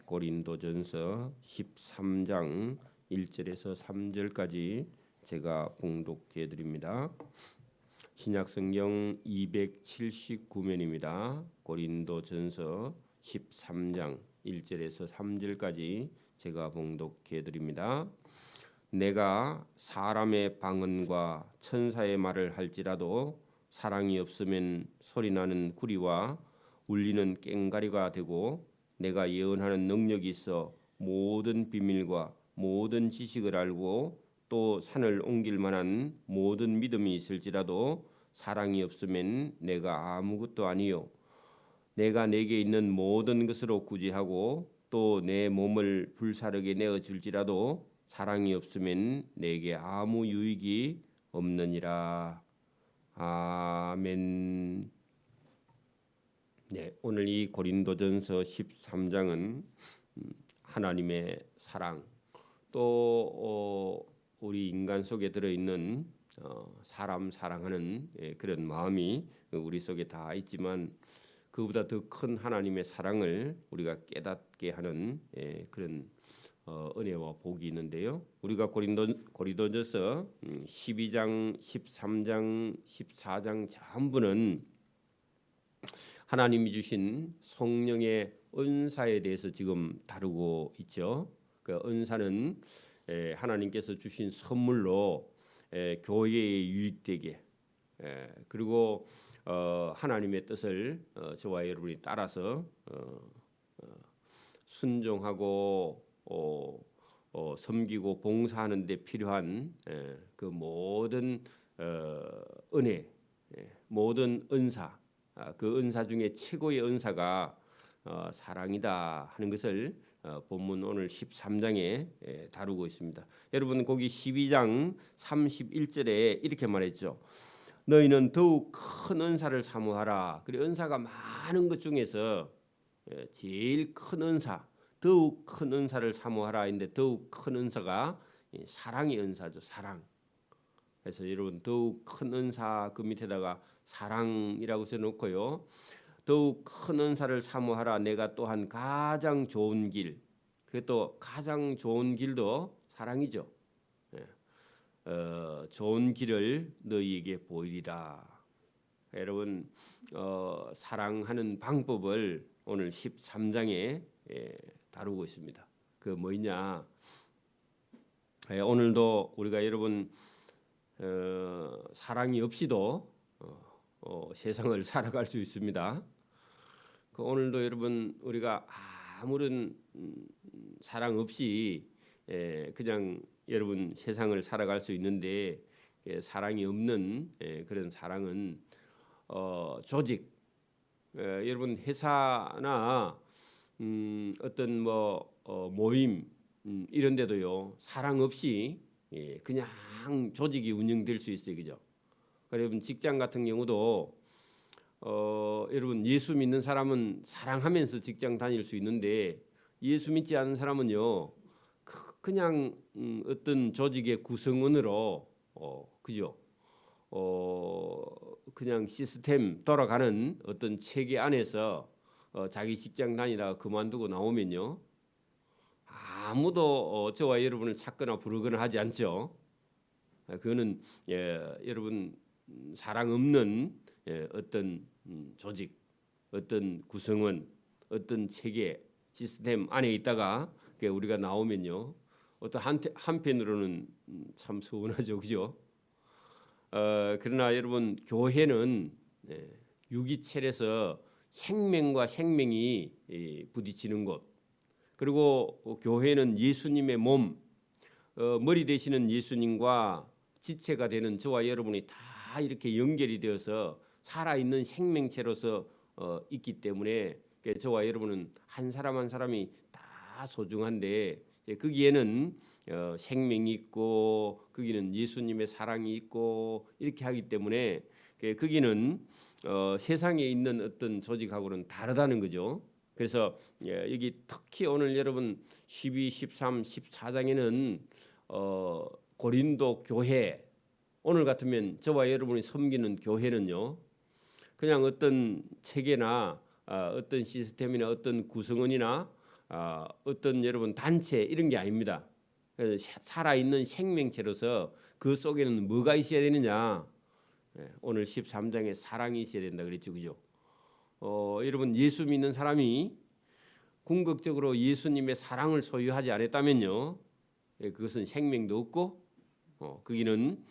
고린도전서 13장 1절에서 3절까지 제가 봉독해 드립니다. 신약성경 279면입니다. 고린도전서 13장 1절에서 3절까지 제가 봉독해 드립니다. 내가 사람의 방언과 천사의 말을 할지라도 사랑이 없으면 소리나는 구리와 울리는 꽹과리가 되고, 내가 예언하는 능력이 있어 모든 비밀과 모든 지식을 알고 또 산을 옮길 만한 모든 믿음이 있을지라도 사랑이 없으면 내가 아무것도 아니요. 내가 내게 있는 모든 것으로 구제하고 또 내 몸을 불사르게 내어 줄지라도 사랑이 없으면 내게 아무 유익이 없느니라. 아멘. 네, 오늘 이 고린도전서 13장은 하나님의 사랑, 또 우리 인간 속에 들어있는 사람 사랑하는 그런 마음이 우리 속에 다 있지만, 그보다 더 큰 하나님의 사랑을 우리가 깨닫게 하는 그런 은혜와 복이 있는데요. 우리가 고린도전서 12장, 13장, 14장 전부는 하나님이 주신 성령의 은사에 대해서 지금 다루고 있죠. 그 은사는 하나님께서 주신 선물로 교회에 유익되게, 그리고 하나님의 뜻을 저와 여러분이 따라서 순종하고 섬기고 봉사하는 데 필요한 그 모든 은혜, 모든 은사, 그 은사 중에 최고의 은사가 사랑이다 하는 것을 본문 오늘 13장에 다루고 있습니다. 여러분, 거기 12장 31절에 이렇게 말했죠. 너희는 더욱 큰 은사를 사모하라. 그리고 은사가 많은 것 중에서 제일 큰 은사, 더욱 큰 은사를 사모하라 했는데, 더욱 큰 은사가 사랑의 은사죠. 사랑. 그래서 여러분, 더욱 큰 은사 그 밑에다가 사랑이라고 써놓고요. 더욱 큰 은사를 사모하라. 내가 또한 가장 좋은 길, 그것도 가장 좋은 길도 사랑이죠. 좋은 길을 너희에게 보이리라. 여러분, 사랑하는 방법을 오늘 13장에 다루고 있습니다. 그 뭐냐? 오늘도 우리가 여러분 사랑이 없이도 세상을 살아갈 수 있습니다. 그 오늘도 여러분 우리가 아무런 사랑 없이 그냥 여러분 세상을 살아갈 수 있는데, 사랑이 없는 그런 사랑은 조직, 여러분 회사나 어떤 모임 이런 데도요, 사랑 없이 그냥 조직이 운영될 수 있어요. 그죠? 여러분 직장 같은 경우도 여러분 예수 믿는 사람은 사랑하면서 직장 다닐 수 있는데, 예수 믿지 않은 사람은요 그냥 어떤 조직의 구성원으로 그죠? 그냥 시스템 돌아가는 어떤 체계 안에서 자기 직장 다니다가 그만두고 나오면요, 아무도 저와 여러분을 찾거나 부르거나 하지 않죠. 그거는 여러분 사랑 없는 어떤 조직, 어떤 구성원, 어떤 체계, 시스템 안에 있다가 우리가 나오면요, 어떤 한편으로는 참 서운하죠, 그죠? 그러나 여러분, 교회는 유기체에서 생명과 생명이 부딪히는 곳, 그리고 교회는 예수님의 몸, 머리 되시는 예수님과 지체가 되는 저와 여러분이 다 이렇게 연결이 되어서 살아있는 생명체로서 있기 때문에, 저와 여러분은 한 사람 한 사람이 다 소중한데, 거기에는 생명이 있고 거기는 예수님의 사랑이 있고 이렇게 하기 때문에, 거기는 세상에 있는 어떤 조직하고는 다르다는 거죠. 그래서 여기 특히 오늘 여러분 12, 13, 14장에는 고린도 교회, 오늘 같으면 저와 여러분이 섬기는 교회는요, 그냥 어떤 체계나 어떤 시스템이나 어떤 구성원이나 어떤 여러분 단체 이런 게 아닙니다. 살아있는 생명체로서 그 속에는 뭐가 있어야 되느냐? 오늘 13장에 사랑이 있어야 된다 그랬죠, 그죠? 여러분 예수 믿는 사람이 궁극적으로 예수님의 사랑을 소유하지 않았다면요, 그것은 생명도 없고, 거기는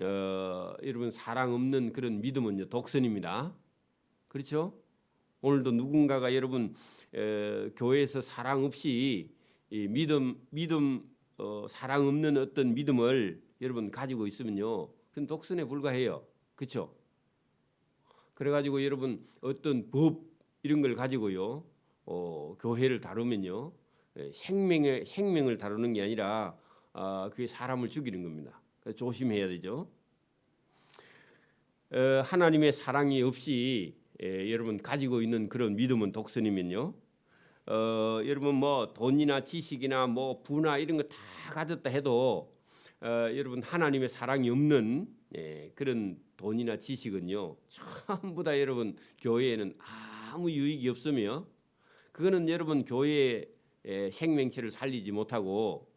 여러분 사랑 없는 그런 믿음은요 독선입니다. 그렇죠? 오늘도 누군가가 여러분 교회에서 사랑 없이 이 믿음 사랑 없는 어떤 믿음을 여러분 가지고 있으면요, 그건 독선에 불과해요. 그렇죠? 그래가지고 여러분 어떤 법 이런 걸 가지고요, 교회를 다루면요, 생명을 다루는 게 아니라 그게 사람을 죽이는 겁니다. 그래서 조심해야 되죠. 하나님의 사랑이 없이 여러분 가지고 있는 그런 믿음은 독선이면요, 여러분 뭐 돈이나 지식이나 뭐 부나 이런 거 다 가졌다 해도 여러분 하나님의 사랑이 없는 그런 돈이나 지식은요 전부 다 여러분 교회에는 아무 유익이 없으며, 그거는 여러분 교회의 생명체를 살리지 못하고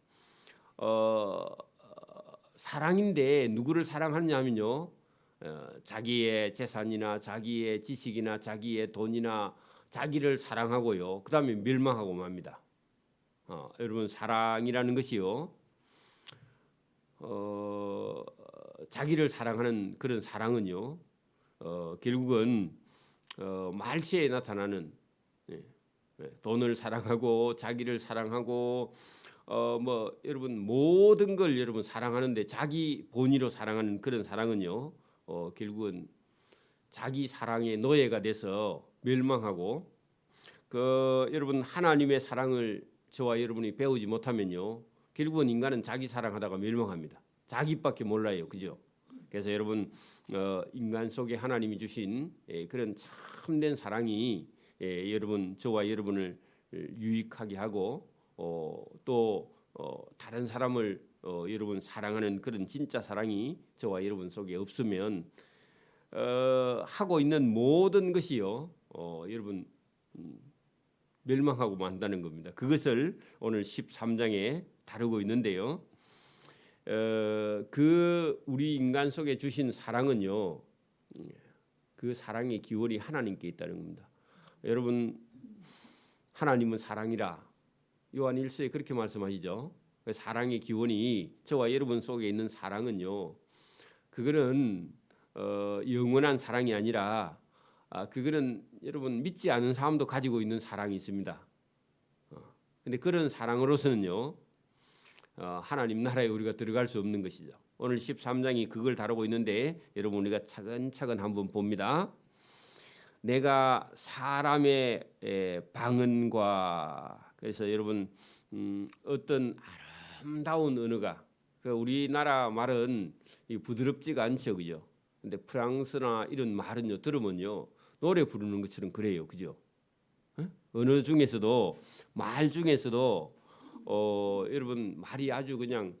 사랑인데 누구를 사랑하느냐 하면요, 자기의 재산이나 자기의 지식이나 자기의 돈이나 자기를 사랑하고요, 그 다음에 멸망하고 맙니다. 여러분 사랑이라는 것이요, 자기를 사랑하는 그런 사랑은요, 결국은 말세에 나타나는 돈을 사랑하고 자기를 사랑하고 뭐 여러분 모든 걸 여러분 사랑하는데 자기 본의로 사랑하는 그런 사랑은요, 결국은 자기 사랑의 노예가 돼서 멸망하고, 여러분 하나님의 사랑을 저와 여러분이 배우지 못하면요, 결국은 인간은 자기 사랑하다가 멸망합니다. 자기밖에 몰라요, 그죠? 그래서 여러분 인간 속에 하나님이 주신 그런 참된 사랑이 여러분 저와 여러분을 유익하게 하고 또 다른 사람을 여러분 사랑하는 그런 진짜 사랑이 저와 여러분 속에 없으면 하고 있는 모든 것이요, 여러분 멸망하고 만다는 겁니다. 그것을 오늘 13장에 다루고 있는데요, 그 우리 인간 속에 주신 사랑은요, 그 사랑의 기원이 하나님께 있다는 겁니다. 여러분 하나님은 사랑이라 요한 1서에 그렇게 말씀하시죠. 사랑의 기원이 저와 여러분 속에 있는 사랑은요, 그거는 영원한 사랑이 아니라 그거는 여러분 믿지 않은 사람도 가지고 있는 사랑이 있습니다. 근데 그런 사랑으로서는요, 하나님 나라에 우리가 들어갈 수 없는 것이죠. 오늘 13장이 그걸 다루고 있는데 여러분 우리가 차근차근 한번 봅니다. 내가 사람의 방언과, 그래서 여러분 어떤 아름다운 언어가, 우리나라 말은 부드럽지가 않죠, 그죠? 근데 프랑스나 이런 말은요 들으면요 노래 부르는 것처럼 그래요, 그죠? 언어 중에서도 말 중에서도 여러분 말이 아주 그냥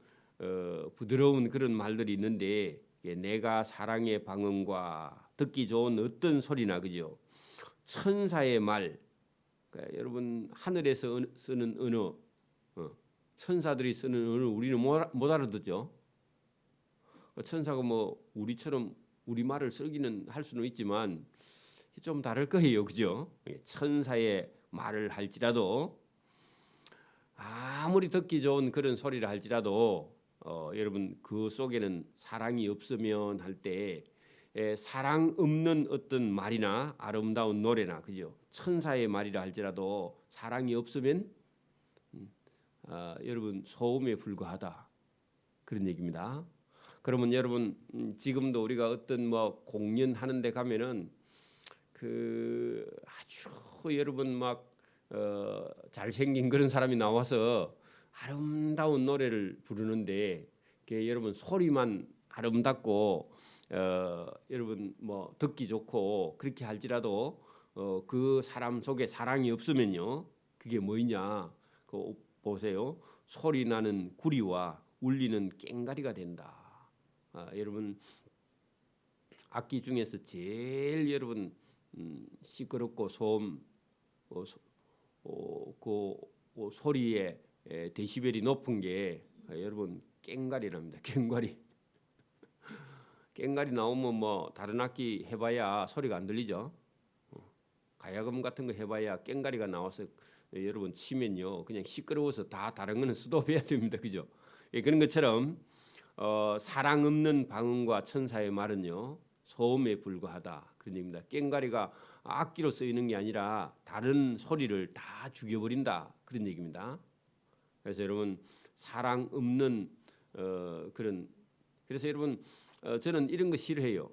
부드러운 그런 말들이 있는데, 내가 사랑의 방언과 듣기 좋은 어떤 소리나, 그죠? 천사의 말, 그러니까 여러분 하늘에서 쓰는 언어, 천사들이 쓰는 언어 우리는 못 알아듣죠. 천사가 뭐 우리처럼 우리 말을 쓰기는 할 수는 있지만 좀 다를 거예요, 그죠? 천사의 말을 할지라도, 아무리 듣기 좋은 그런 소리를 할지라도 여러분 그 속에는 사랑이 없으면 할 때 사랑 없는 어떤 말이나 아름다운 노래나, 그죠? 천사의 말이라 할지라도 사랑이 없으면 여러분 소음에 불과하다, 그런 얘기입니다. 그러면 여러분 지금도 우리가 어떤 뭐 공연하는 데 가면은 그 아주 여러분 막 잘생긴 그런 사람이 나와서 아름다운 노래를 부르는데, 여러분 소리만 아름답고 여러분 뭐 듣기 좋고 그렇게 할지라도 그 사람 속에 사랑이 없으면요, 그게 뭐냐, 보세요. 소리 나는 구리와 울리는 꽹가리가 된다. 여러분 악기 중에서 제일 여러분 시끄럽고 소음 그 소리의 데시벨이 높은 게 여러분 꽹과리랍니다. 꽹과리. 꽹과리 나오면 뭐 다른 악기 해봐야 소리가 안 들리죠. 가야금 같은 거 해봐야 꽹과리가 나와서 여러분 치면요 그냥 시끄러워서 다 다른 거는 스톱해야 됩니다. 그죠? 그런 것처럼 사랑 없는 방언과 천사의 말은요 소음에 불과하다 그런 얘기입니다. 꽹과리가 악기로 쓰이는 게 아니라 다른 소리를 다 죽여버린다 그런 얘기입니다. 그래서 여러분 사랑 없는 그래서 여러분 저는 이런 거 싫어해요.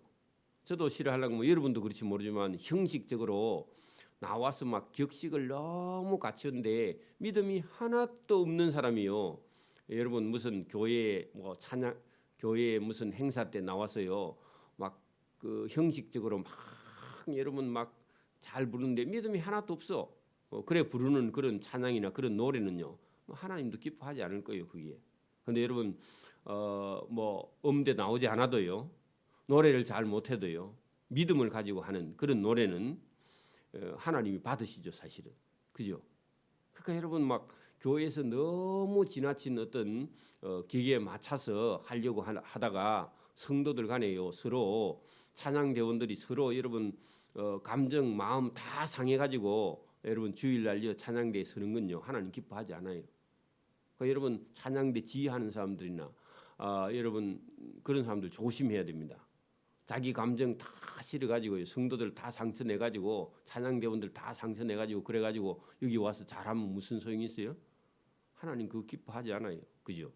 저도 싫어하려고 뭐 여러분도 그렇지 모르지만 형식적으로 나와서 막 격식을 너무 갖추는데 믿음이 하나도 없는 사람이요. 여러분 무슨 교회 뭐 찬양 교회 무슨 행사 때 나와서요 막 그 형식적으로 막 여러분 막 잘 부르는데 믿음이 하나도 없어. 그래 부르는 그런 찬양이나 그런 노래는요 하나님도 기뻐하지 않을 거예요 그게. 근데 여러분 뭐 음대 나오지 않아도요 노래를 잘 못해도요 믿음을 가지고 하는 그런 노래는 하나님이 받으시죠 사실은. 그죠? 그러니까 여러분 막 교회에서 너무 지나친 어떤 기계에 맞춰서 하려고 하다가 성도들 간에요 서로 찬양대원들이 서로 여러분 감정 마음 다 상해가지고 여러분 주일날 찬양대에 서는 건요 하나님 기뻐하지 않아요. 그러니까 여러분 찬양대 지휘하는 사람들이나 여러분 그런 사람들 조심해야 됩니다. 자기 감정 다 실어가지고 성도들 다 상처내가지고 찬양대원들 다 상처내가지고 그래가지고 여기 와서 잘하면 무슨 소용이 있어요? 하나님 그거 기뻐하지 않아요. 그죠?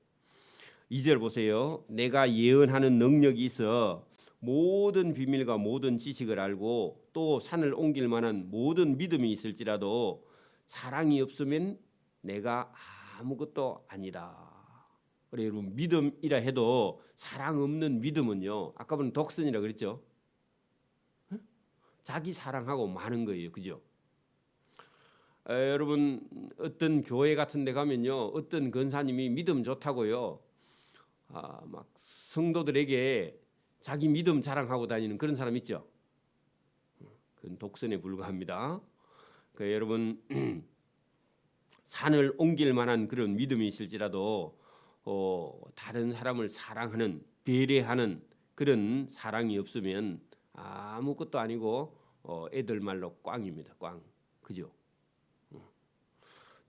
2절 보세요. 내가 예언하는 능력이 있어 모든 비밀과 모든 지식을 알고 또 산을 옮길 만한 모든 믿음이 있을지라도 사랑이 없으면 내가 아무것도 아니다. 그래 여러분 믿음이라 해도 사랑 없는 믿음은요. 아까 보면 독선이라 그랬죠. 자기 사랑하고 마는 거예요. 그죠? 여러분 어떤 교회 같은 데 가면요. 어떤 권사님이 믿음 좋다고요. 막 성도들에게 자기 믿음 자랑하고 다니는 그런 사람 있죠. 그건 독선에 불과합니다. 그러니까 여러분 산을 옮길 만한 그런 믿음이 있을지라도 다른 사람을 사랑하는 배려하는 그런 사랑이 없으면 아무것도 아니고 애들 말로 꽝입니다. 꽝. 그죠?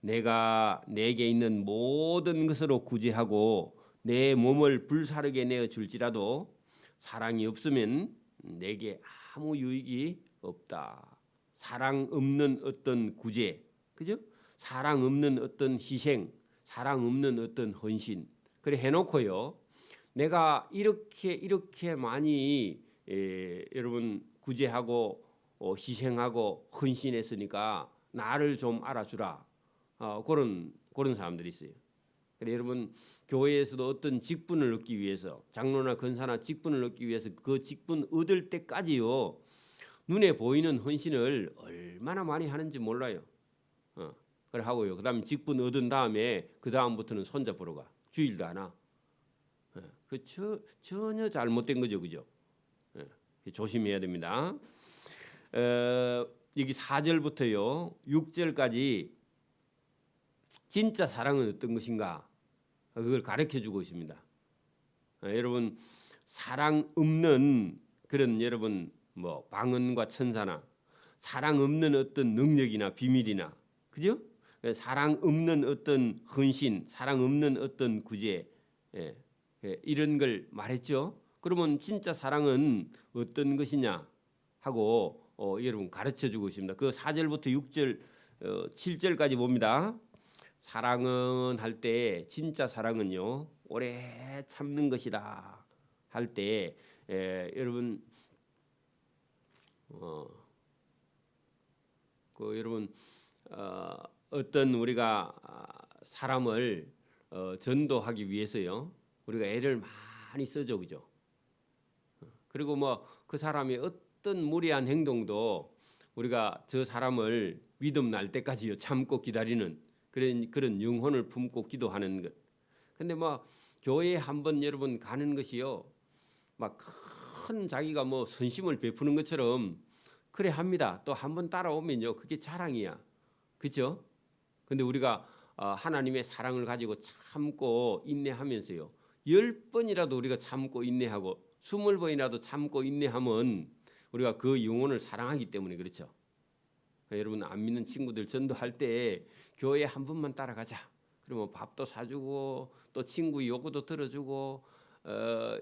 내가 내게 있는 모든 것으로 구제하고 내 몸을 불사르게 내어 줄지라도 사랑이 없으면 내게 아무 유익이 없다. 사랑 없는 어떤 구제, 그죠? 사랑 없는 어떤 희생, 사랑 없는 어떤 헌신. 그래 해놓고요. 내가 이렇게 많이 여러분 구제하고 희생하고 헌신했으니까 나를 좀 알아주라. 그런 사람들이 있어요. 그래 여러분 교회에서도 어떤 직분을 얻기 위해서 장로나 권사나 직분을 얻기 위해서 그 직분 얻을 때까지요 눈에 보이는 헌신을 얼마나 많이 하는지 몰라요. 그래 하고요. 그다음에 직분 얻은 다음에 그 다음부터는 손잡으러 가. 주일도 안 와. 그 전혀 잘못된 거죠, 그죠? 조심해야 됩니다. 여기 4절부터요 6절까지 진짜 사랑은 어떤 것인가 그걸 가르쳐주고 있습니다. 여러분 사랑 없는 그런 여러분 뭐 방언과 천사나 사랑 없는 어떤 능력이나 비밀이나 그죠? 사랑 없는 어떤 헌신, 사랑 없는 어떤 구제 이런 걸 말했죠. 그러면 진짜 사랑은 어떤 것이냐 하고 여러분 가르쳐주고 있습니다. 그 4절부터 6절, 7절까지 봅니다. 사랑은 할 때 진짜 사랑은요 오래 참는 것이다 할 때 여러분 여러분 어떤 우리가 사람을 전도하기 위해서요 우리가 애를 많이 쓰죠, 그죠? 그리고 뭐 그 사람이 어떤 무리한 행동도 우리가 저 사람을 믿음 날 때까지요 참고 기다리는 그런 영혼을 품고 기도하는 것. 근데 뭐 교회에 한번 여러분 가는 것이요 막 큰 자기가 뭐 선심을 베푸는 것처럼 그래 합니다. 또 한번 따라오면요 그게 자랑이야, 그렇죠? 근데 우리가 하나님의 사랑을 가지고 참고 인내하면서요. 10번이라도 우리가 참고 인내하고 20번이라도 참고 인내하면 우리가 그 영혼을 사랑하기 때문에 그렇죠. 여러분 안 믿는 친구들 전도할 때 교회 한 번만 따라가자. 그러면 밥도 사주고 또 친구 요구도 들어주고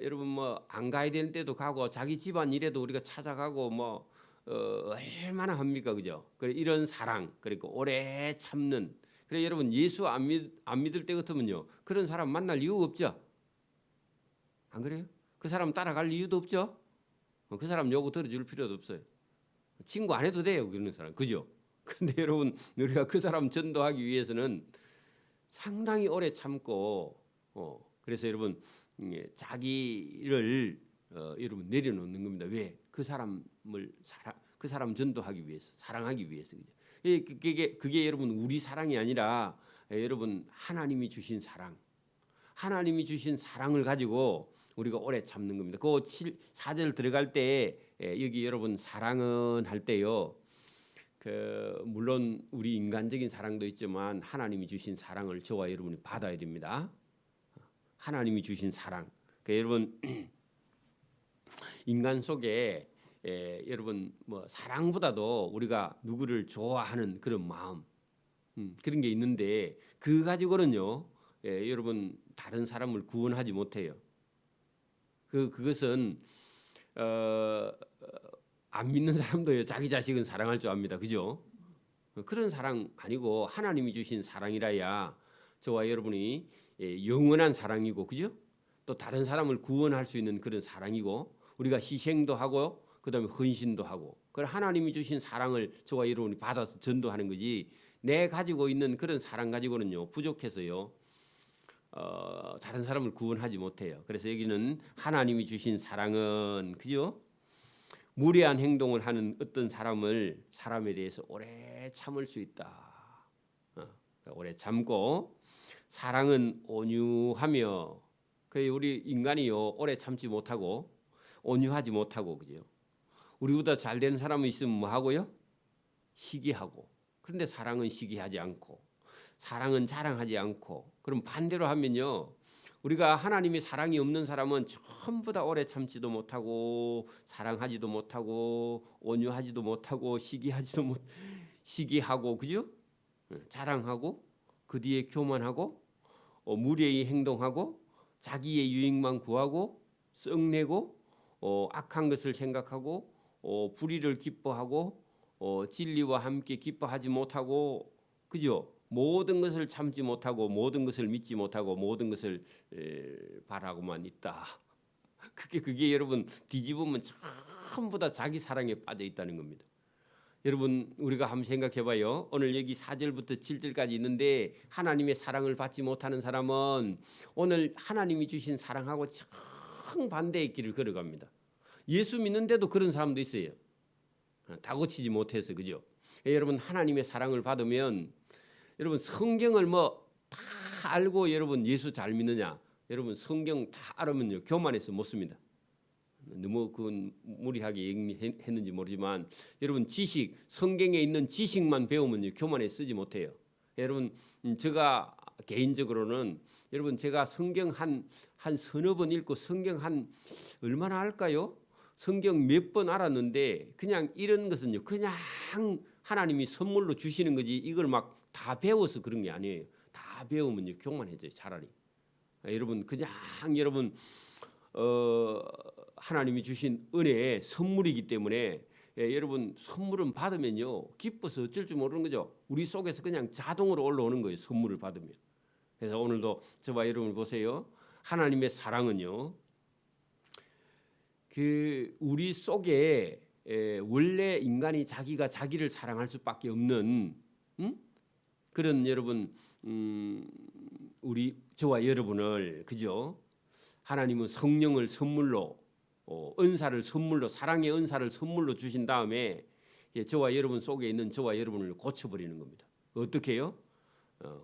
여러분 뭐 안 가야 되는 때도 가고 자기 집안 일에도 우리가 찾아가고 뭐 얼마나 합니까, 그죠? 그래 이런 사랑 그러니까 오래 참는. 그래 여러분 예수 안 믿을 때 같으면요 그런 사람 만날 이유 없죠. 안 그래요? 그 사람 따라갈 이유도 없죠. 그 사람 요구 들어줄 필요도 없어요. 친구 안 해도 돼요 그런 사람, 그죠? 근데 여러분 우리가 그 사람 전도하기 위해서는 상당히 오래 참고 그래서 여러분 자기를 여러분 내려놓는 겁니다. 왜? 그 사람 전도하기 위해서, 사랑하기 위해서. 그게 여러분 우리 사랑이 아니라 여러분 하나님이 주신 사랑, 하나님이 주신 사랑을 가지고 우리가 오래 참는 겁니다. 그 4절 들어갈 때 여기 여러분 사랑은 할 때요. 물론 우리 인간적인 사랑도 있지만 하나님이 주신 사랑을 저와 여러분이 받아야 됩니다. 하나님이 주신 사랑. 여러분 인간 속에 여러분 뭐 사랑보다도 우리가 누구를 좋아하는 그런 마음 그런 게 있는데 그 가지고는요 여러분 다른 사람을 구원하지 못해요. 그것은 안 믿는 사람도요 자기 자식은 사랑할 줄 압니다. 그죠? 그런 사랑 아니고 하나님이 주신 사랑이라야 저와 여러분이 영원한 사랑이고, 그죠? 또 다른 사람을 구원할 수 있는 그런 사랑이고 우리가 희생도 하고 그다음에 헌신도 하고 그걸 하나님이 주신 사랑을 저와 여러분이 받아서 전도하는 거지 내 가지고 있는 그런 사랑 가지고는요 부족해서요 다른 사람을 구원하지 못해요. 그래서 여기는 하나님이 주신 사랑은 그죠? 무례한 행동을 하는 어떤 사람에 대해서 오래 참을 수 있다. 오래 참고 사랑은 온유하며 우리 인간이요 오래 참지 못하고 온유하지 못하고 그죠? 우리보다 잘 되는 사람이 있으면 뭐 하고요? 시기하고. 그런데 사랑은 시기하지 않고 사랑은 자랑하지 않고 그럼 반대로 하면요. 우리가 하나님의 사랑이 없는 사람은 전부 다 오래 참지도 못하고 사랑하지도 못하고 온유하지도 못하고 시기하고 그죠? 자랑하고 그 뒤에 교만하고 무례히 행동하고 자기의 유익만 구하고 썩내고 악한 것을 생각하고 불의를 기뻐하고 진리와 함께 기뻐하지 못하고 그죠? 모든 것을 참지 못하고 모든 것을 믿지 못하고 모든 것을 바라고만 있다. 그게 여러분 뒤집으면 전부 다 자기 사랑에 빠져 있다는 겁니다. 여러분 우리가 한번 생각해봐요. 오늘 여기 4절부터 7절까지 있는데 하나님의 사랑을 받지 못하는 사람은 오늘 하나님이 주신 사랑하고 정반대의 길을 걸어갑니다. 예수 믿는데도 그런 사람도 있어요. 다 고치지 못해서 그죠? 여러분 하나님의 사랑을 받으면 여러분 성경을 뭐 다 알고 여러분 예수 잘 믿느냐? 여러분 성경 다 알으면요 교만해서 못 씁니다. 너무 그건 무리하게 했는지 모르지만 여러분 지식 성경에 있는 지식만 배우면요 교만에 쓰지 못해요. 여러분 제가 개인적으로는 여러분 제가 성경 한 서너 번 읽고 성경 한 얼마나 할까요? 성경 몇 번 알았는데 그냥 이런 것은요 그냥 하나님이 선물로 주시는 거지 이걸 막 다 배워서 그런 게 아니에요. 다 배우면요 교만해져요 차라리. 여러분 그냥 여러분 하나님이 주신 은혜의 선물이기 때문에 여러분 선물은 받으면요 기뻐서 어쩔 줄 모르는 거죠. 우리 속에서 그냥 자동으로 올라오는 거예요 선물을 받으면. 그래서 오늘도 저와 여러분 보세요. 하나님의 사랑은요 우리 속에 원래 인간이 자기가 자기를 사랑할 수밖에 없는 그런 여러분 우리 저와 여러분을 그죠? 하나님은 성령을 선물로 은사를 선물로 사랑의 은사를 선물로 주신 다음에 저와 여러분 속에 있는 저와 여러분을 고쳐버리는 겁니다. 어떻게 해요?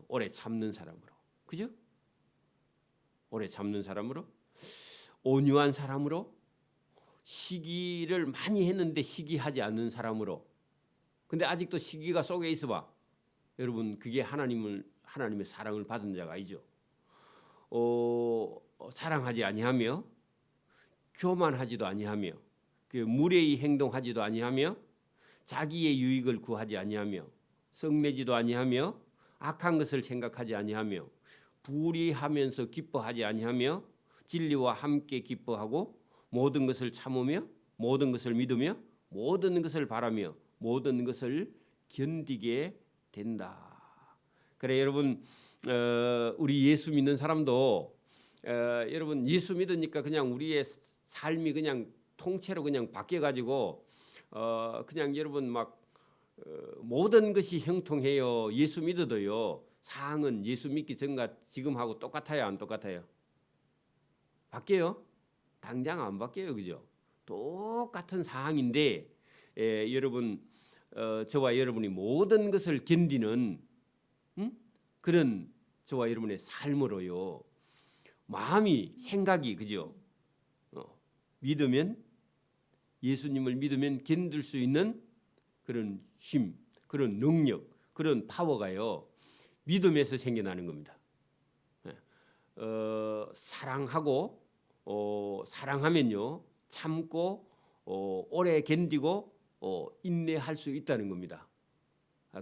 오래 참는 사람으로 그죠? 오래 참는 사람으로 온유한 사람으로 시기를 많이 했는데 시기하지 않는 사람으로. 근데 아직도 시기가 속에 있어봐. 여러분 그게 하나님의 사랑을 받은 자가 아니죠. 사랑하지 아니하며 교만하지도 아니하며 무례히 행동하지도 아니하며 자기의 유익을 구하지 아니하며 성내지도 아니하며 악한 것을 생각하지 아니하며 불의하면서 기뻐하지 아니하며 진리와 함께 기뻐하고 모든 것을 참으며 모든 것을 믿으며 모든 것을 바라며 모든 것을 견디게 된다. 그래 여러분, 우리 예수 믿는 사람도 여러분 예수 믿으니까 그냥 우리의 삶이 그냥 통째로 그냥 바뀌어 가지고 그냥 여러분 막 모든 것이 형통해요. 예수 믿어도요. 사항은 예수 믿기 전과 지금하고 똑같아요, 안 똑같아요? 바뀌어요? 당장 안 바뀌어요, 그죠? 똑같은 사항인데 여러분 저와 여러분이 모든 것을 견디는 그런 저와 여러분의 삶으로요. 마음이 생각이 그죠? 믿으면 예수님을 믿으면 견딜 수 있는 그런 힘, 그런 능력, 그런 파워가요. 믿음에서 생겨나는 겁니다. 사랑하고 사랑하면요 참고 오래 견디고 인내할 수 있다는 겁니다.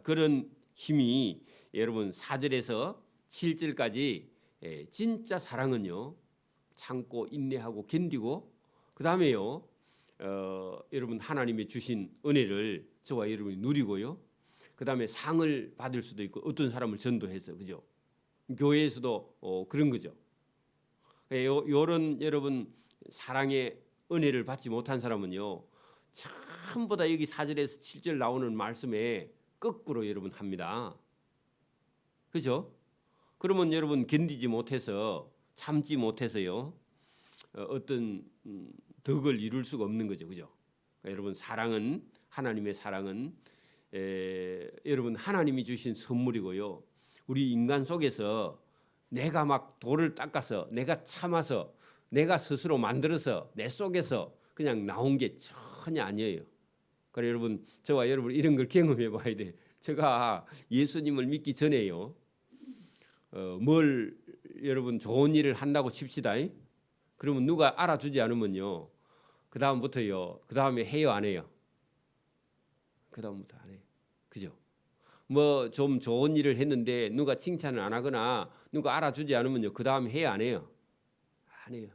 그런 힘이 여러분 4절에서 7절까지 진짜 사랑은요 참고 인내하고 견디고 그 다음에요 여러분 하나님의 주신 은혜를 저와 여러분이 누리고요. 그 다음에 상을 받을 수도 있고 어떤 사람을 전도해서 그죠? 교회에서도 그런 거죠. 요런 여러분 사랑의 은혜를 받지 못한 사람은요 전부 다 여기 4절에서 7절 나오는 말씀에 거꾸로 여러분 합니다. 그죠? 그러면 여러분 견디지 못해서 참지 못해서요 어떤 덕을 이룰 수가 없는 거죠. 그죠? 그러니까 여러분 사랑은 하나님의 사랑은 여러분 하나님이 주신 선물이고요. 우리 인간 속에서 내가 막 돌을 닦아서 내가 참아서 내가 스스로 만들어서 내 속에서 그냥 나온 게 전혀 아니에요. 그래 여러분 저와 여러분 이런 걸 경험해 봐야 돼. 제가 예수님을 믿기 전에요. 뭘 여러분 좋은 일을 한다고 칩시다. 그러면 누가 알아주지 않으면요. 그 다음부터요. 그 다음에 해요 안 해요? 그 다음부터 안 해요. 그죠? 뭐 좀 좋은 일을 했는데 누가 칭찬을 안 하거나 누가 알아주지 않으면요. 그 다음 해요 안 해요? 안 해요.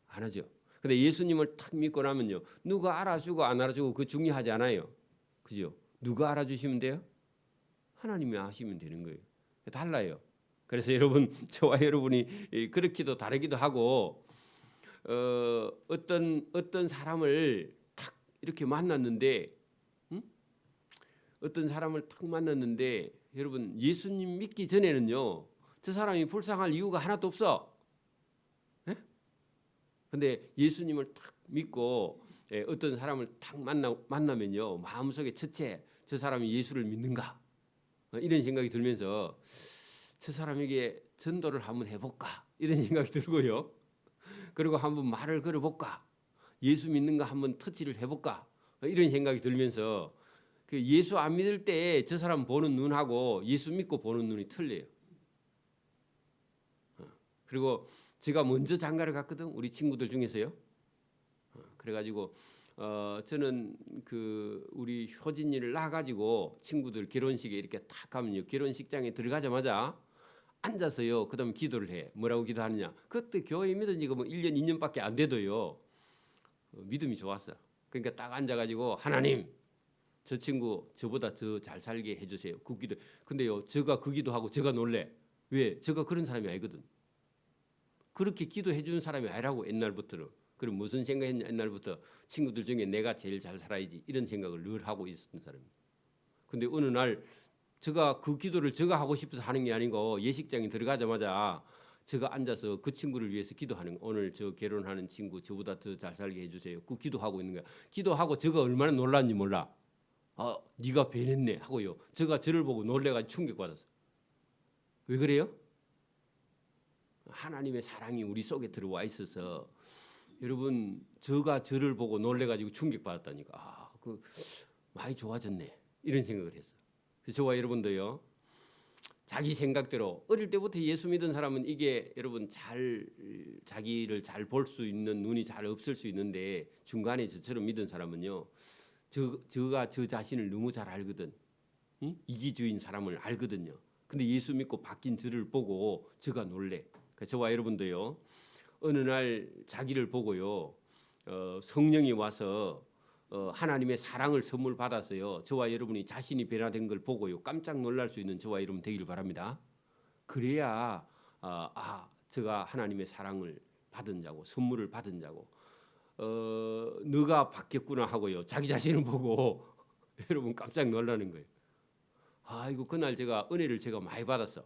안 하죠. 근데 예수님을 탁 믿고 나면요. 누가 알아주고 안 알아주고 그 중요하지 않아요. 그죠? 누가 알아주시면 돼요? 하나님이 아시면 되는 거예요. 달라요. 그래서 여러분 저와 여러분이 그렇기도 다르기도 하고 어떤 사람을 탁 이렇게 만났는데 어떤 사람을 탁 만났는데 여러분 예수님 믿기 전에는요 저 사람이 불쌍할 이유가 하나도 없어. 근데 예수님을 탁 믿고 어떤 사람을 탁 만나면요 마음속에 첫째 저 사람이 예수를 믿는가 이런 생각이 들면서 저 사람에게 전도를 한번 해볼까 이런 생각이 들고요. 그리고 한번 말을 걸어볼까 예수 믿는가 한번 터치를 해볼까 이런 생각이 들면서 그 예수 안 믿을 때 저 사람 보는 눈하고 예수 믿고 보는 눈이 틀려요. 그리고 제가 먼저 장가를 갔거든 우리 친구들 중에서요. 그래가지고 저는 그 우리 효진이를 낳아가지고 친구들 결혼식에 이렇게 탁 가면요 결혼식장에 들어가자마자 앉아서요 그다음 기도를 해. 뭐라고 기도하느냐? 그때 교회 믿은 지가 뭐 1년 2년밖에 안 돼도요 믿음이 좋았어. 그러니까 딱 앉아가지고 하나님 저 친구 저보다 더 잘 살게 해주세요. 그 기도. 근데요 제가 그 기도하고 제가 놀래. 왜? 제가 그런 사람이 아니거든. 그렇게 기도해 주는 사람이 아니라고 옛날부터는. 그럼 무슨 생각했냐 옛날부터 친구들 중에 내가 제일 잘 살아야지 이런 생각을 늘 하고 있었던 사람입니다. 근데 어느 날 제가 그 기도를 제가 하고 싶어서 하는 게 아니고 예식장에 들어가자마자 제가 앉아서 그 친구를 위해서 기도하는 거예요. 오늘 저 결혼하는 친구 저보다 더 잘 살게 해주세요. 그 기도하고 있는 거야. 기도하고 제가 얼마나 놀랐는지 몰라. 네가 변했네 하고요. 제가 저를 보고 놀래가지고 충격받았어. 왜 그래요? 하나님의 사랑이 우리 속에 들어와 있어서 여러분 저가 저를 보고 놀래가지고 충격받았다니까. 그 많이 좋아졌네 이런 생각을 했어. 그래서 저와 여러분도요 자기 생각대로 어릴 때부터 예수 믿은 사람은 이게 여러분 자기를 잘 볼 수 있는 눈이 잘 없을 수 있는데 중간에 저처럼 믿은 사람은요. 저가 저 자신을 너무 잘 알거든. 이기주의인 사람을 알거든요. 근데 예수 믿고 바뀐 저를 보고 저가 놀래. 저와 여러분도요. 어느 날 자기를 보고요. 성령이 와서 하나님의 사랑을 선물 받았어요. 저와 여러분이 자신이 변화된 걸 보고요. 깜짝 놀랄 수 있는 저와 여러분 되기를 바랍니다. 그래야 제가 하나님의 사랑을 받은 자고 선물을 받은 자고 너가 바뀌었구나 하고요. 자기 자신을 보고 여러분 깜짝 놀라는 거예요. 아이고 그날 제가 은혜를 제가 많이 받았어.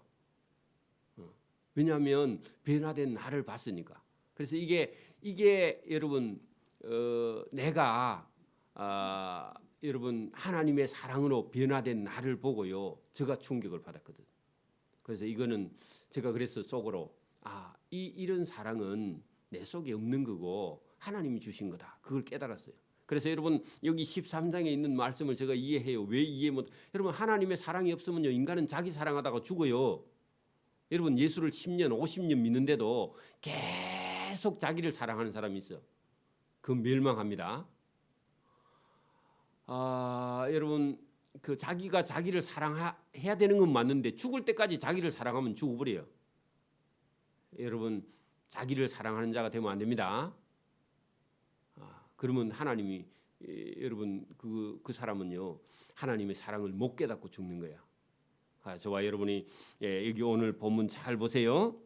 왜냐하면 변화된 나를 봤으니까. 그래서 이게 여러분 내가 여러분 하나님의 사랑으로 변화된 나를 보고요. 제가 충격을 받았거든. 그래서 이거는 제가 그래서 속으로 이런 사랑은 내 속에 없는 거고 하나님이 주신 거다. 그걸 깨달았어요. 그래서 여러분 여기 13장에 있는 말씀을 제가 이해해요. 왜 이해 못? 여러분 하나님의 사랑이 없으면요 인간은 자기 사랑하다가 죽어요. 여러분 예수를 10년, 50년 믿는데도 계속 자기를 사랑하는 사람이 있어. 그건 멸망합니다. 여러분 그 자기가 자기를 사랑해야 되는 건 맞는데 죽을 때까지 자기를 사랑하면 죽어버려요. 여러분 자기를 사랑하는 자가 되면 안 됩니다. 그러면 하나님이 여러분 그 사람은요 하나님의 사랑을 못 깨닫고 죽는 거야. 저와 여러분이 여기 오늘 본문 잘 보세요.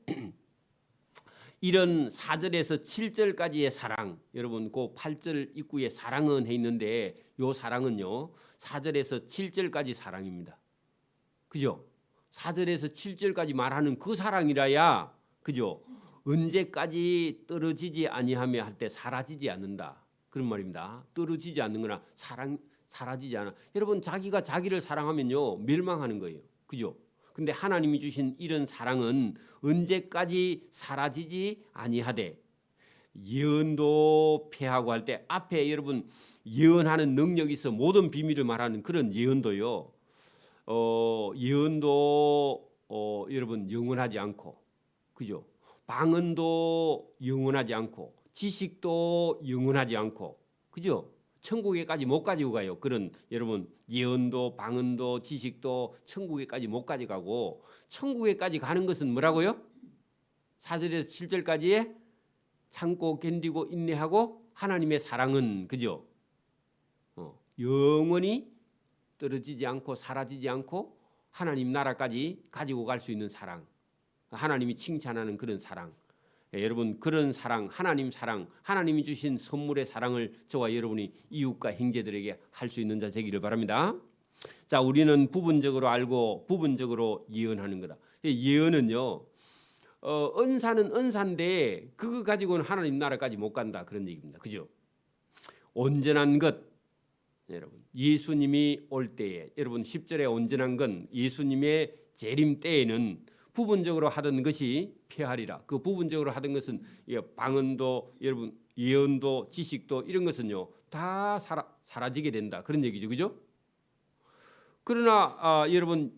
이런 4절에서 7절까지의 사랑, 여러분 그 8절 입구에 사랑은 해 있는데 요 사랑은요 4절에서 7절까지 사랑입니다. 그죠? 4절에서 7절까지 말하는 그 사랑이라야 그죠? 언제까지 떨어지지 아니하며 할 때 사라지지 않는다. 그런 말입니다. 떨어지지 않는 거나 사라지지 않아. 여러분 자기가 자기를 사랑하면요 멸망하는 거예요. 그죠? 근데 하나님이 주신 이런 사랑은 언제까지 사라지지 아니하되 예언도 패하고 할 때 앞에 여러분 예언하는 능력이 있어 모든 비밀을 말하는 그런 예언도요. 예언도 여러분 영원하지 않고 그죠? 방언도 영원하지 않고 지식도 영원하지 않고 그죠? 천국에까지 못 가지고 가요. 그런 여러분 예언도 방언도 지식도 천국에까지 못 가져가고 천국에까지 가는 것은 뭐라고요? 4절에서 7절까지에 참고 견디고 인내하고 하나님의 사랑은 그죠? 영원히 떨어지지 않고 사라지지 않고 하나님 나라까지 가지고 갈 수 있는 사랑. 하나님이 칭찬하는 그런 사랑. 여러분 그런 사랑, 하나님이 주신 선물의 사랑을 저와 여러분이 이웃과 형제들에게 할 수 있는 자 되기를 바랍니다. 자, 우리는 부분적으로 알고 부분적으로 예언하는 거다. 예언은요, 은사는 은사인데 그거 가지고는 하나님 나라까지 못 간다 그런 얘기입니다. 그죠? 온전한 것, 여러분 예수님이 올 때에 여러분 10절에 온전한 건 예수님의 재림 때에는 부분적으로 하던 것이 폐하리라. 그 부분적으로 하던 것은 방언도 여러분 예언도 지식도 이런 것은요 다 사라지게 된다 그런 얘기죠, 그죠? 그러나 여러분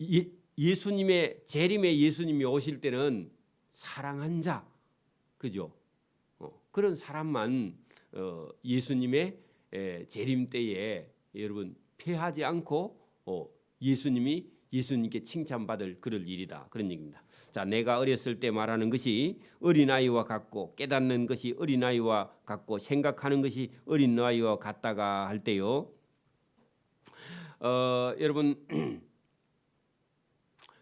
예수님의 재림에 예수님이 오실 때는 사랑한 자, 그죠? 그런 사람만 예수님의 재림 때에 여러분 폐하지 않고 예수님께 칭찬받을 그럴 일이다 그런 얘기입니다. 자, 내가 어렸을 때 말하는 것이 어린아이와 같고 깨닫는 것이 어린아이와 같고 생각하는 것이 어린아이와 같다가 할 때요. 여러분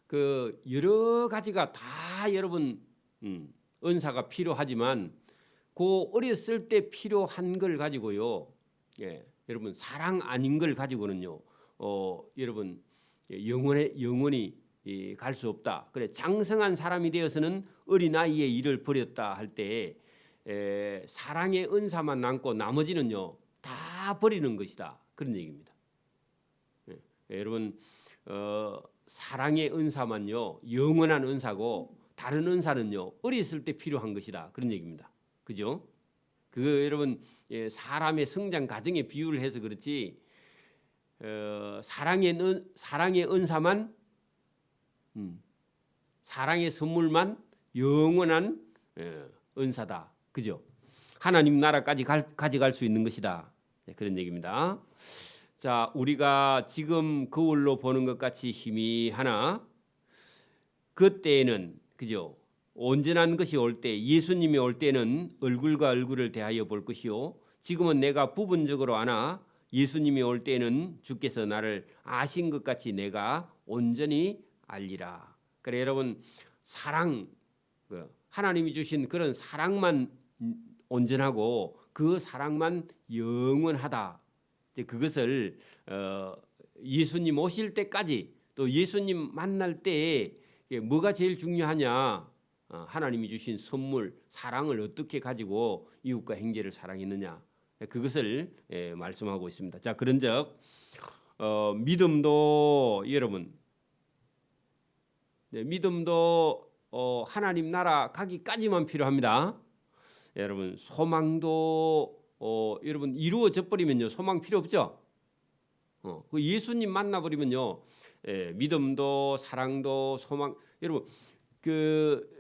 그 여러 가지가 다 여러분 은사가 필요하지만 그 어렸을 때 필요한 걸 가지고요. 여러분 사랑 아닌 걸 가지고는요. 여러분 영원히 갈 수 없다. 그래 장성한 사람이 되어서는 어린아이의 일을 버렸다 할 때 사랑의 은사만 남고 나머지는요 다 버리는 것이다 그런 얘기입니다. 여러분 사랑의 은사만요 영원한 은사고 다른 은사는요 어렸을 때 필요한 것이다 그런 얘기입니다. 그죠? 그 여러분 사람의 성장 과정에 비유를 해서 그렇지 사랑의 은사만 사랑의 선물만 영원한 은사다. 그죠? 하나님 나라까지 가져갈 수 있는 것이다. 그런 얘기입니다. 자, 우리가 지금 거울로 보는 것 같이 희미하나 그때에는 그죠? 온전한 것이 올 때, 예수님이 올 때는 얼굴과 얼굴을 대하여 볼 것이요. 지금은 내가 부분적으로 아나 예수님이 올 때는 주께서 나를 아신 것 같이 내가 온전히 알리라. 그래 여러분, 사랑, 하나님이 주신 그런 사랑만 온전하고 그 사랑만 영원하다. 그것을 예수님 오실 때까지 또 예수님 만날 때에 뭐가 제일 중요하냐? 하나님이 주신 선물, 사랑을 어떻게 가지고 이웃과 형제를 사랑했느냐? 그것을 말씀하고 있습니다. 자, 그런즉 믿음도 여러분, 믿음도 하나님 나라 가기까지만 필요합니다. 여러분, 소망도 여러분 이루어져 버리면요, 소망 필요 없죠. 그 예수님 만나 버리면요, 믿음도 사랑도 소망. 여러분, 그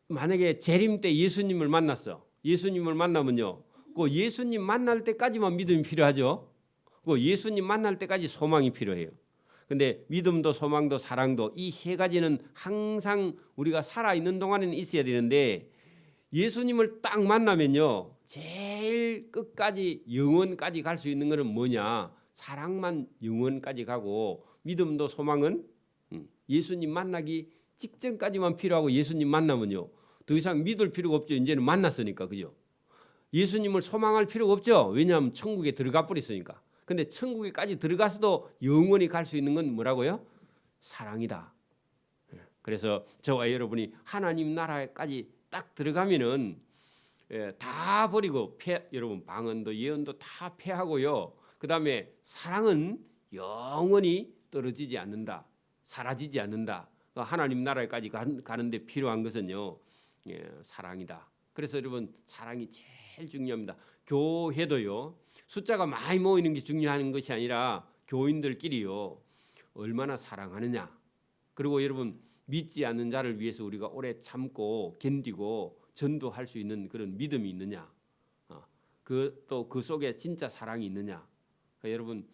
만약에 재림 때 예수님을 만났어. 예수님을 만나면요, 그 예수님 만날 때까지만 믿음이 필요하죠. 그 예수님 만날 때까지 소망이 필요해요. 근데 믿음도 소망도 사랑도 이 세 가지는 항상 우리가 살아 있는 동안에는 있어야 되는데 예수님을 딱 만나면요, 제일 끝까지 영원까지 갈 수 있는 것은 뭐냐? 사랑만 영원까지 가고 믿음도 소망은 예수님 만나기 직전까지만 필요하고 예수님 만나면요, 더 이상 믿을 필요가 없죠. 이제는 만났으니까. 그죠? 예수님을 소망할 필요가 없죠. 왜냐하면 천국에 들어가 버렸으니까. 근데 천국에까지 들어가서도 영원히 갈 수 있는 건 뭐라고요? 사랑이다. 그래서 저와 여러분이 하나님 나라까지 딱 들어가면은 다 버리고 여러분 방언도 예언도 다 패하고요. 그다음에 사랑은 영원히 떨어지지 않는다. 사라지지 않는다. 하나님 나라까지 가는데 필요한 것은요, 사랑이다. 그래서 여러분, 사랑이 제일 중요합니다. 교회도요, 숫자가 많이 모이는 게 중요한 것이 아니라 교인들끼리요, 얼마나 사랑하느냐. 그리고 여러분, 믿지 않는 자를 위해서 우리가 오래 참고 견디고 전도할 수 있는 그런 믿음이 있느냐. 또 그 속에 진짜 사랑이 있느냐. 여러분,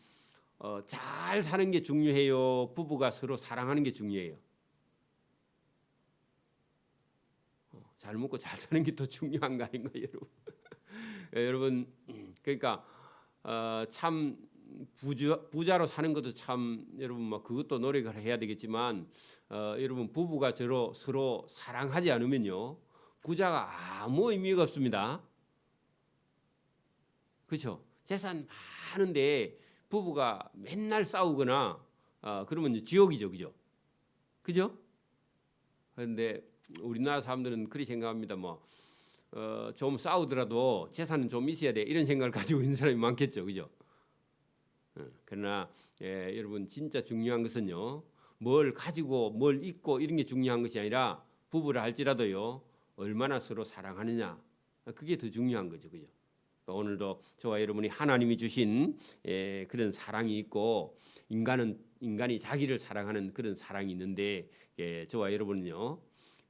잘 사는 게 중요해요. 부부가 서로 사랑하는 게 중요해요. 잘 먹고 잘 사는 게 더 중요한 거 아닌가, 여러분? 여러분, 그러니까 참 부자로 사는 것도 참 여러분 뭐 그것도 노력을 해야 되겠지만 여러분, 부부가 서로 사랑하지 않으면요, 부자가 아무 의미가 없습니다. 그렇죠? 재산 많은데 부부가 맨날 싸우거나 그러면 지옥이죠, 그죠? 그죠? 그런데 우리나라 사람들은 그렇게 생각합니다. 좀 싸우더라도 재산은 좀 있어야 돼, 이런 생각을 가지고 있는 사람이 많겠죠, 그죠? 그러나 여러분, 진짜 중요한 것은요, 뭘 가지고 뭘 잊고 이런 게 중요한 것이 아니라 부부라 할지라도요, 얼마나 서로 사랑하느냐, 그게 더 중요한 거죠, 그죠? 오늘도 저와 여러분이 하나님이 주신 그런 사랑이 있고 인간이 자기를 사랑하는 그런 사랑이 있는데 저와 여러분은요,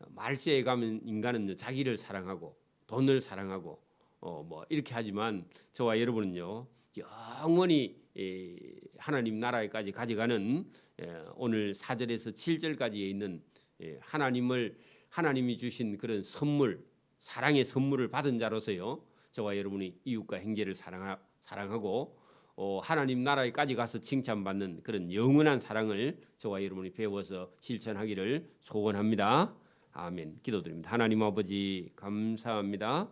말세에 가면 인간은 자기를 사랑하고 돈을 사랑하고 뭐 이렇게 하지만 저와 여러분은요, 영원히 하나님 나라에까지 가져가는 오늘 4절에서 7절까지에 있는 하나님이 주신 그런 선물, 사랑의 선물을 받은 자로서요, 저와 여러분이 이웃과 형제를 사랑하고 하나님 나라에까지 가서 칭찬받는 그런 영원한 사랑을 저와 여러분이 배워서 실천하기를 소원합니다. 아멘. 기도드립니다. 하나님 아버지, 감사합니다.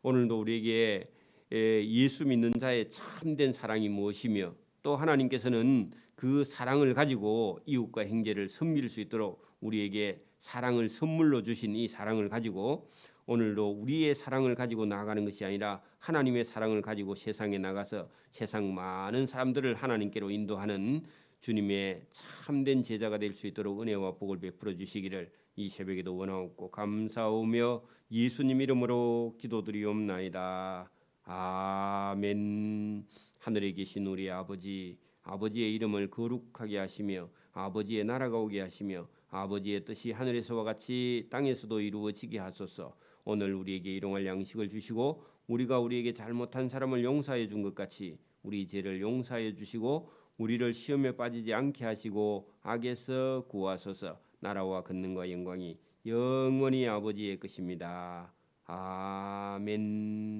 오늘도 우리에게 예수 믿는 자의 참된 사랑이 무엇이며 또 하나님께서는 그 사랑을 가지고 이웃과 형제를 섬길 수 있도록 우리에게 사랑을 선물로 주신 이 사랑을 가지고 오늘도 우리의 사랑을 가지고 나아가는 것이 아니라 하나님의 사랑을 가지고 세상에 나가서 세상 많은 사람들을 하나님께로 인도하는 주님의 참된 제자가 될 수 있도록 은혜와 복을 베풀어 주시기를 이 새벽에도 원하옵고 감사하며 예수님 이름으로 기도드리옵나이다. 아멘. 하늘에 계신 우리 아버지의 이름을 거룩하게 하시며 아버지의 나라가 오게 하시며 아버지의 뜻이 하늘에서와 같이 땅에서도 이루어지게 하소서. 오늘 우리에게 일용할 양식을 주시고 우리가 우리에게 잘못한 사람을 용서해 준 것 같이 우리 죄를 용서해 주시고 우리를 시험에 빠지지 않게 하시고 악에서 구하소서. 나라와 권능과 영광이 영원히 아버지의 것입니다. 아멘.